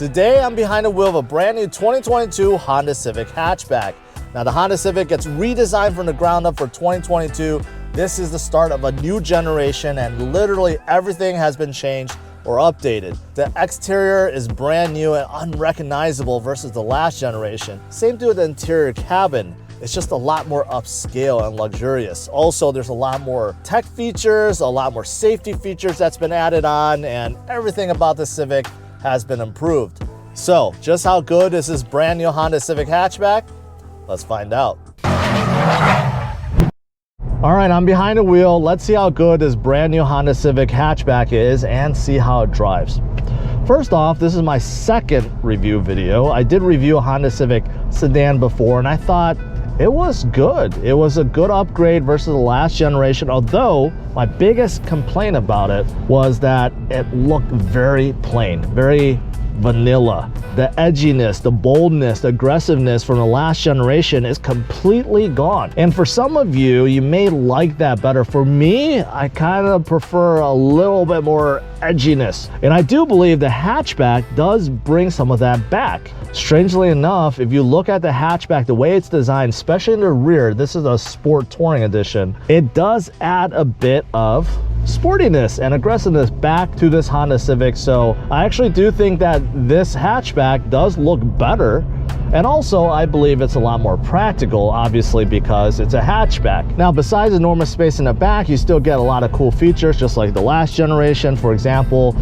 Today I'm behind the wheel of a brand new 2022 Honda Civic Hatchback. Now the Honda Civic gets redesigned from the ground up for 2022. This is the start of a new generation and literally everything has been changed or updated. The exterior is brand new and unrecognizable versus the last generation. Same thing with the interior cabin. It's just a lot more upscale and luxurious. Also, there's a lot more tech features, a lot more safety features that's been added on, and everything about the Civic has been improved. So, just how good is this brand new Honda Civic Hatchback? Let's find out. All right, I'm behind the wheel. Let's see how good this brand new Honda Civic Hatchback is and see how it drives. First off, this is my second review video. I did review a Honda Civic sedan before and I thought it was good. It was a good upgrade versus the last generation, although my biggest complaint about it was that it looked very plain, very vanilla. The edginess, the boldness, the aggressiveness from the last generation is completely gone. And for some of you, you may like that better. For me, I kind of prefer a little bit more edginess. And I do believe the hatchback does bring some of that back. Strangely enough, if you look at the hatchback, the way it's designed, especially in the rear, this is a Sport Touring Edition, it does add a bit of sportiness and aggressiveness back to this Honda Civic. So I actually do think that this hatchback does look better. And also, I believe it's a lot more practical, obviously, because it's a hatchback. Now, besides enormous space in the back, you still get a lot of cool features, just like the last generation. For example,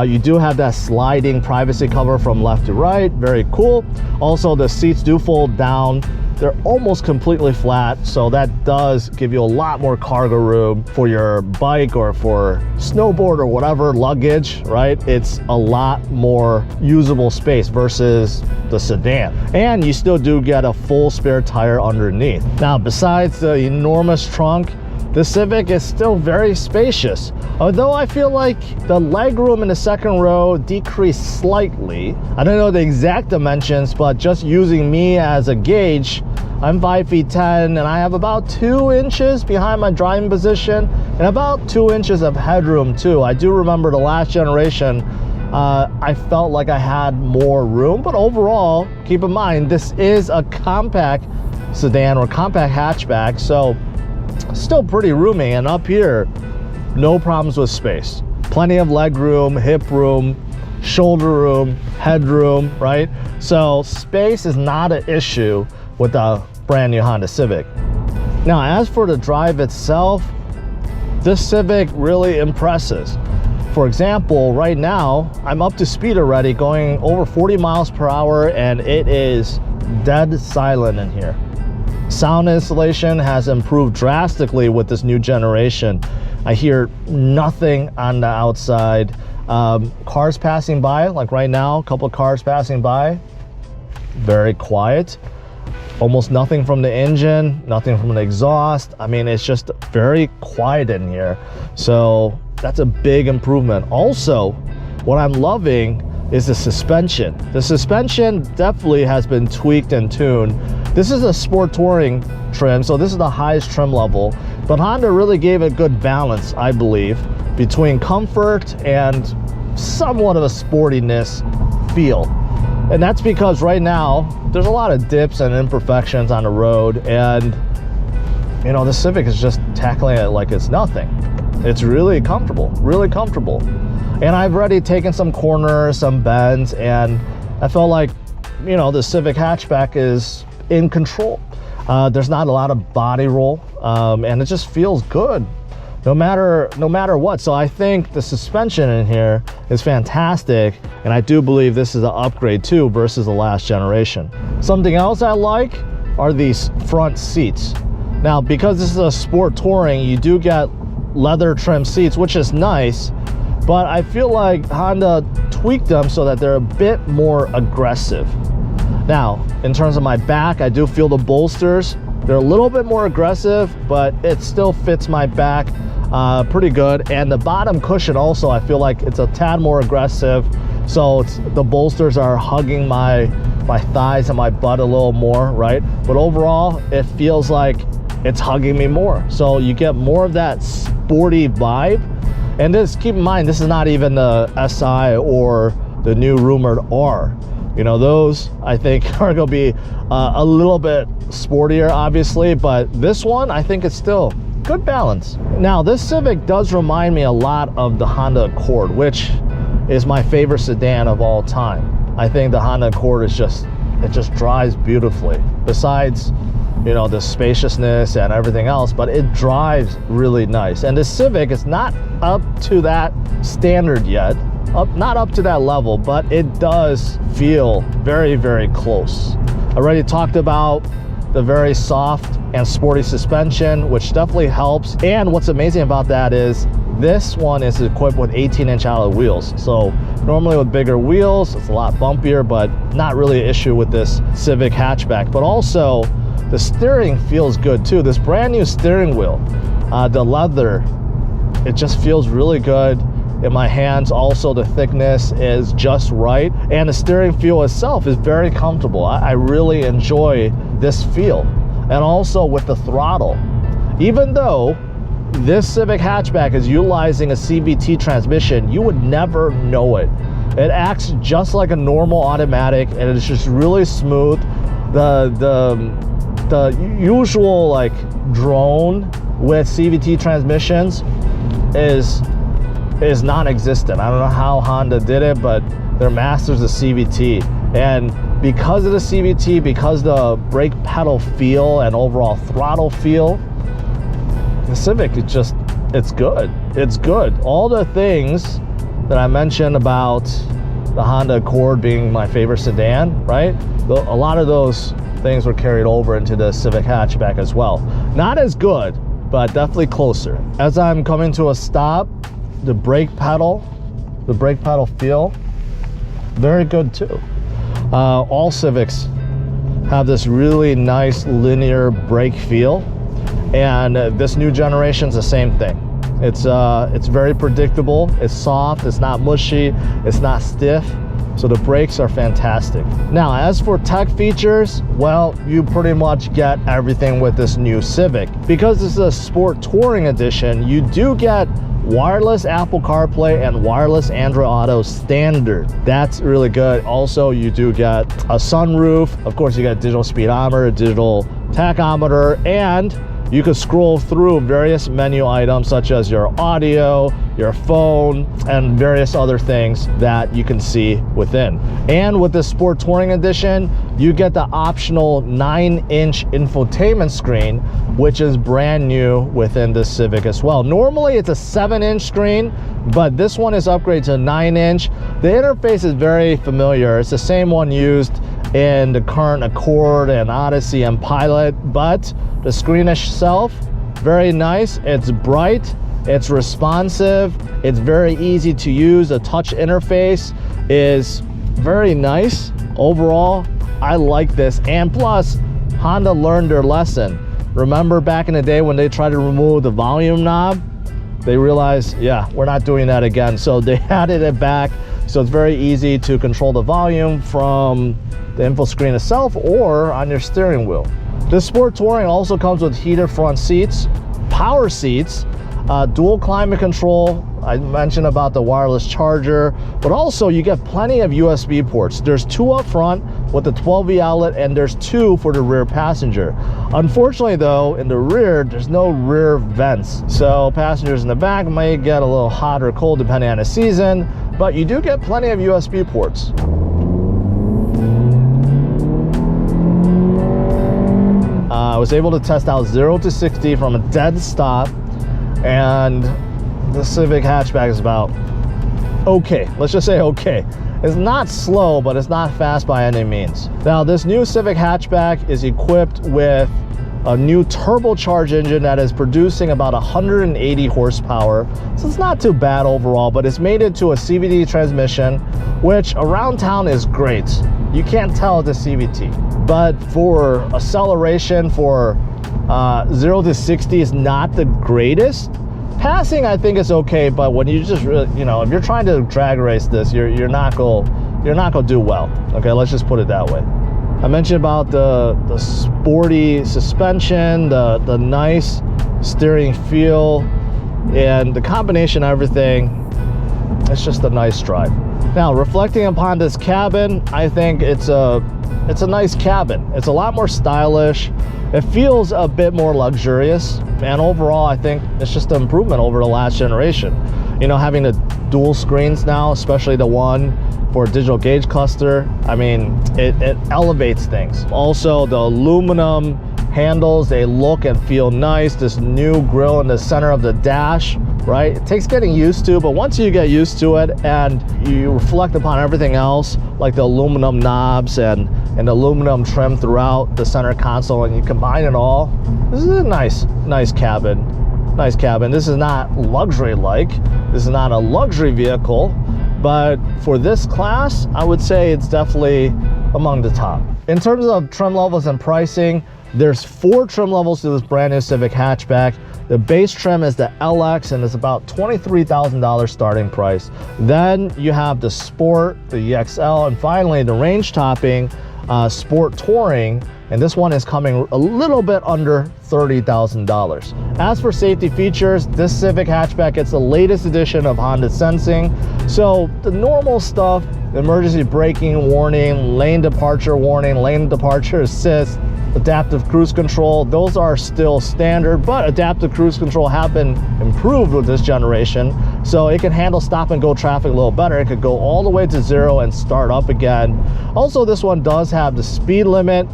you do have that sliding privacy cover from left to right. Very cool. Also, the seats do fold down. They're almost completely flat, so that does give you a lot more cargo room for your bike or for snowboard or whatever luggage, right? It's a lot more usable space versus the sedan. And you still do get a full spare tire underneath. Now, besides the enormous trunk, the Civic is still very spacious, although I feel like the legroom in the second row decreased slightly. I don't know the exact dimensions, but just using me as a gauge, I'm 5'10" and I have about 2 inches behind my driving position and about 2 inches of headroom too. I do remember the last generation, I felt like I had more room, but overall, keep in mind, this is a compact sedan or compact hatchback, so still pretty roomy. And up here, no problems with space. Plenty of leg room, hip room, shoulder room, headroom, right? So space is not an issue with the brand new Honda Civic. Now, as for the drive itself, this Civic really impresses. For example, right now, I'm up to speed already, going over 40 miles per hour, and it is dead silent in here. Sound installation has improved drastically with this new generation. I hear nothing on the outside. Cars passing by, like right now, a couple of cars passing by, very quiet. Almost nothing from the engine, nothing from the exhaust. I mean, it's just very quiet in here. So that's a big improvement. Also, what I'm loving is the suspension. The suspension definitely has been tweaked and tuned. This is a Sport Touring trim, so this is the highest trim level, but Honda really gave a good balance, I believe, between comfort and somewhat of a sportiness feel. And that's because right now, there's a lot of dips and imperfections on the road, and you know, the Civic is just tackling it like it's nothing. It's really comfortable, really comfortable. And I've already taken some corners, some bends, and I felt like, you know, the Civic Hatchback is in control. There's not a lot of body roll, and it just feels good no matter what. So I think the suspension in here is fantastic, and I do believe this is an upgrade too versus the last generation. Something else I like are these front seats. Now, because this is a Sport Touring, you do get leather trim seats, which is nice, but I feel like Honda tweaked them so that they're a bit more aggressive. Now, in terms of my back, I do feel the bolsters, they're a little bit more aggressive, but it still fits my back pretty good. And the bottom cushion also, I feel like it's a tad more aggressive, so the bolsters are hugging my thighs and my butt a little more, right? But overall, it feels like it's hugging me more, so you get more of that sporty vibe. And this, keep in mind, this is not even the SI or the new rumored R. You know, those I think are going to be a little bit sportier, obviously, but this one I think is still good balance. Now, this Civic does remind me a lot of the Honda Accord, which is my favorite sedan of all time. I think the Honda Accord is it just drives beautifully. Besides, you know, the spaciousness and everything else, but it drives really nice. And the Civic is not up to that standard yet, not up to that level, but it does feel very, very close. I already talked about the very soft and sporty suspension, which definitely helps. And what's amazing about that is this one is equipped with 18-inch alloy wheels. So normally with bigger wheels, it's a lot bumpier, but not really an issue with this Civic hatchback. But also, the steering feels good too. This brand new steering wheel, the leather, it just feels really good in my hands. Also, the thickness is just right, and the steering feel itself is very comfortable. I really enjoy this feel. And also with the throttle, even though this Civic hatchback is utilizing a Cvt transmission, you would never know it. It acts just like a normal automatic, and it's just really smooth. The usual like drone with Cvt transmissions is non-existent. I don't know how Honda did it, but they're masters of CVT. And because of the CVT, because the brake pedal feel and overall throttle feel, the Civic, it's good. It's good. All the things that I mentioned about the Honda Accord being my favorite sedan, right? A lot of those things were carried over into the Civic hatchback as well. Not as good, but definitely closer. As I'm coming to a stop, the brake pedal feel, very good too. All Civics have this really nice linear brake feel, and this new generation's the same thing. It's very predictable, it's soft, it's not mushy, it's not stiff, so the brakes are fantastic. Now, as for tech features, well, you pretty much get everything with this new Civic. Because this is a Sport Touring Edition, you do get wireless Apple CarPlay and wireless Android Auto standard. That's really good. Also, you do get a sunroof. Of course, you get digital speedometer, digital tachometer, and you can scroll through various menu items such as your audio, your phone, and various other things that you can see within. And with the Sport Touring Edition, you get the optional 9-inch infotainment screen, which is brand new within the Civic as well. Normally it's a 7-inch screen, but this one is upgraded to 9-inch. The interface is very familiar. It's the same one used in the current Accord and Odyssey and Pilot, but the screen itself, very nice. It's bright, it's responsive, it's very easy to use. The touch interface is very nice. Overall, I like this. And plus, Honda learned their lesson. Remember back in the day when they tried to remove the volume knob? They realized, yeah, we're not doing that again. So they added it back. So it's very easy to control the volume from the info screen itself or on your steering wheel. This Sport Touring also comes with heated front seats, power seats, dual climate control. I mentioned about the wireless charger, but also you get plenty of USB ports. There's 2 up front with the 12V outlet, and there's 2 for the rear passenger. Unfortunately though, in the rear, there's no rear vents. So passengers in the back may get a little hot or cold depending on the season, but you do get plenty of USB ports. I was able to test out 0 to 60 from a dead stop, and the Civic hatchback is about okay. Let's just say okay. It's not slow, but it's not fast by any means. Now, this new Civic hatchback is equipped with a new turbocharged engine that is producing about 180 horsepower. So it's not too bad overall, but it's made it to a Cvt transmission, which around town is great. You can't tell it's a CVT. But for acceleration, for 0 to 60 is not the greatest. Passing, I think, is okay, but when you just really, you know, if you're trying to drag race this, you're not gonna do well. Okay, let's just put it that way. I mentioned about the sporty suspension, the nice steering feel, and the combination of everything. It's just a nice drive. Now, reflecting upon this cabin, I think it's a nice cabin. It's a lot more stylish. It feels a bit more luxurious, and overall I think it's just an improvement over the last generation. You know, having the dual screens now, especially the one for digital gauge cluster, I mean, it elevates things. Also, the aluminum handles, they look and feel nice. This new grille in the center of the dash, right? It takes getting used to, but once you get used to it and you reflect upon everything else, like the aluminum knobs and aluminum trim throughout the center console, and you combine it all, this is a nice cabin. Nice cabin. This is not luxury-like. This is not a luxury vehicle, but for this class, I would say it's definitely among the top. In terms of trim levels and pricing, there's 4 trim levels to this brand new Civic hatchback. The base trim is the LX, and it's about $23,000 starting price. Then you have the Sport, the EXL, and finally the range topping Sport Touring, and this one is coming a little bit under $30,000. As for safety features, this Civic hatchback gets the latest edition of Honda Sensing. So the normal stuff, emergency braking warning, lane departure warning, lane departure assist, adaptive cruise control, those are still standard, but adaptive cruise control have been improved with this generation, so it can handle stop and go traffic a little better. It could go all the way to 0 and start up again. Also, this one does have the speed limit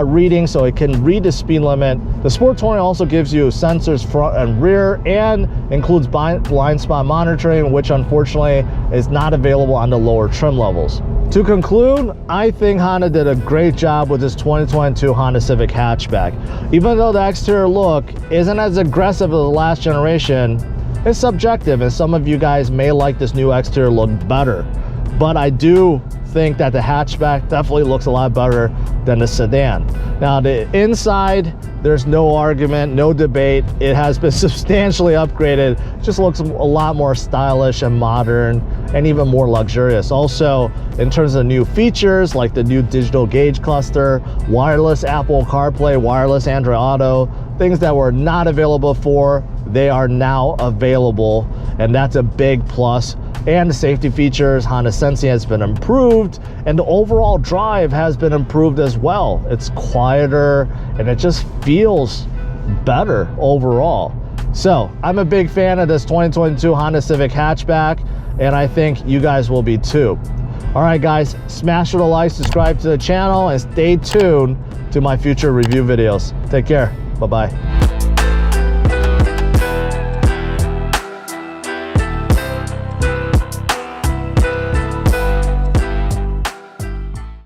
reading, so it can read the speed limit. The Sport Touring also gives you sensors front and rear and includes blind spot monitoring, which unfortunately is not available on the lower trim levels. To conclude, I think Honda did a great job with this 2022 Honda Civic hatchback. Even though the exterior look isn't as aggressive as the last generation, it's subjective, and some of you guys may like this new exterior look better. But I do think that the hatchback definitely looks a lot better than the sedan. Now, the inside, there's no argument, no debate. It has been substantially upgraded. It just looks a lot more stylish and modern and even more luxurious. Also, in terms of new features like the new digital gauge cluster, wireless Apple CarPlay, wireless Android Auto, things that were not available before, they are now available, and that's a big plus. And the safety features, Honda Sensing has been improved, and the overall drive has been improved as well. It's quieter and it just feels better overall. So I'm a big fan of this 2022 Honda Civic hatchback, and I think you guys will be too. All right guys, smash the like, subscribe to the channel, and stay tuned to my future review videos. Take care. Bye-bye.